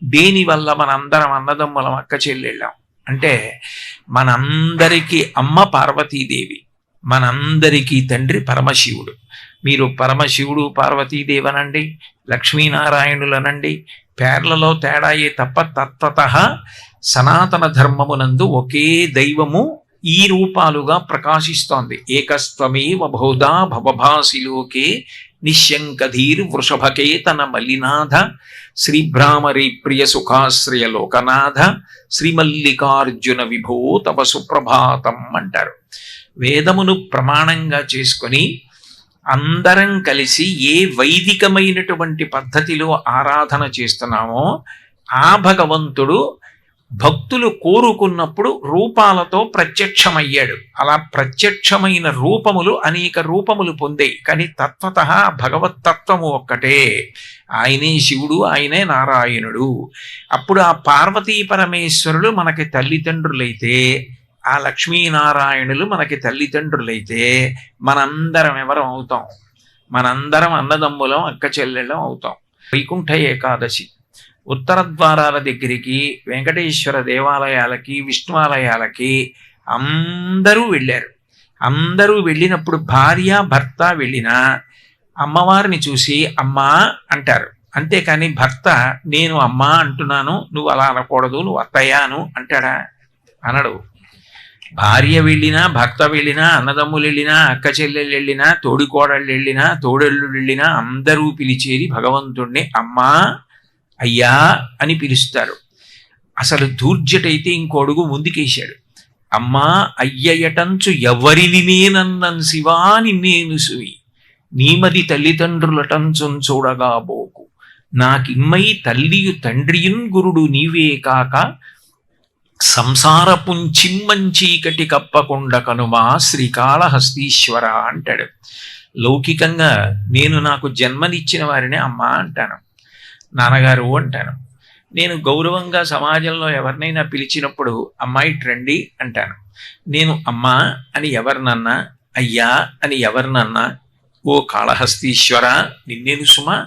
దేనివల్ల మనందరం అన్నదమ్ములం అక్క చెల్లెళ్ళాం అంటే మనందరికీ అమ్మ పార్వతీదేవి, మనందరికీ తండ్రి పరమశివుడు. మీరు పరమశివుడు పార్వతీదేవనండి, లక్ష్మీనారాయణులనండి, పేర్లలో తేడాయే తప్ప తత్వతః సనాతన ధర్మమునందు ఒకే దైవము ఈ రూపాలుగా ప్రకాశిస్తోంది. ఏకస్త్వమేవ బహుధా భవభాసిలోకే నిశ్శంకధీర్ వృషభకేతన మల్లినాథ శ్రీభ్రామరి ప్రియ సుఖాశ్రయ లోకనాథ శ్రీమల్లికార్జున విభో తవ సుప్రభాతం అంటారు. వేదమును ప్రమాణంగా చేసుకొని అందరం కలిసి ఏ వైదికమైనటువంటి పద్ధతిలో ఆరాధన చేస్తున్నామో ఆ భగవంతుడు భక్తులు కోరుకున్నప్పుడు రూపాలతో ప్రత్యక్షమయ్యాడు. అలా ప్రత్యక్షమైన రూపములు అనేక రూపములు పొందాయి, కానీ తత్వతః భగవత్తత్వము ఒక్కటే. ఆయనే శివుడు, ఆయనే నారాయణుడు. అప్పుడు ఆ పార్వతీ పరమేశ్వరులు మనకి తల్లిదండ్రులైతే, ఆ లక్ష్మీనారాయణులు మనకి తల్లిదండ్రులైతే మనందరం ఎవరం అవుతాం? మనందరం అన్నదమ్ములం, అక్క చెల్లెళ్ళం అవుతాం. వైకుంఠ ఏకాదశి ఉత్తర ద్వారాల దగ్గరికి, వెంకటేశ్వర దేవాలయాలకి, విష్ణువాలయాలకి అందరూ వెళ్ళారు. అందరూ వెళ్ళినప్పుడు భార్య భర్త వెళ్ళినా అమ్మవారిని చూసి అమ్మా అంటారు. అంతేకాని భర్త నేను అమ్మా అంటున్నాను, నువ్వు అలా అనకూడదు, నువ్వు అత్తయ్యాను అంటాడా? అనడు. భార్య వెళ్ళినా, భర్త వెళ్ళినా, అన్నదమ్ములు వెళ్ళినా, అక్క చెల్లెళ్ళు వెళ్ళినా, తోడికోడళ్ళు వెళ్ళినా, తోడళ్ళు వెళ్ళినా అందరూ పిలిచేది భగవంతుణ్ణి అమ్మా అయ్యా అని పిలుస్తారు. అసలు దూర్జటైతే ఇంకో అడుగు ముందుకేశాడు. అమ్మా అయ్యయటంచు ఎవరిని నేనన్నన్ శివా నిన్నేను సుయి నీమది తల్లిదండ్రులటంచు చూడగా బోకు నాకిమ్మై తల్లియు తండ్రియున్ గురుడు నీవే కాక సంసారపుంచిమ్మంచీకటి కప్పకుండా కనుమా శ్రీకాళహస్తీశ్వర అంటాడు. లౌకికంగా నేను నాకు జన్మనిచ్చిన వారిని అమ్మా అంటాను, నాన్నగారు అంటాను. నేను గౌరవంగా సమాజంలో ఎవరినైనా పిలిచినప్పుడు అమ్మాయి రండి అంటాను. నేను అమ్మా అని ఎవరినన్నా, అయ్యా అని ఎవరినన్నా, ఓ కాళహస్తీశ్వర నిన్నేను సుమా,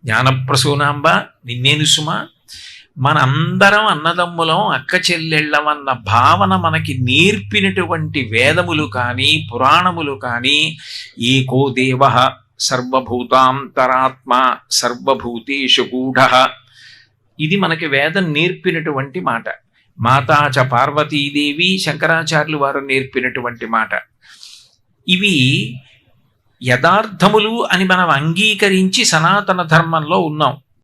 జ్ఞానప్రసూనాంబ నిన్నేను సుమా, మనందరం అన్నదమ్ములం అక్క చెల్లెళ్ళమన్న భావన మనకి నేర్పినటువంటి వేదములు కానీ పురాణములు కానీ ఏకో దేవ సర్వభూతాంతరాత్మ సర్వభూతేషు గూఢ, ఇది మనకి వేదం నేర్పినటువంటి మాట. మాతాచ పార్వతీదేవి శంకరాచార్యులు వారు నేర్పినటువంటి మాట. ఇవి యథార్థములు అని మనం అంగీకరించి సనాతన ధర్మంలో ఉన్నాం.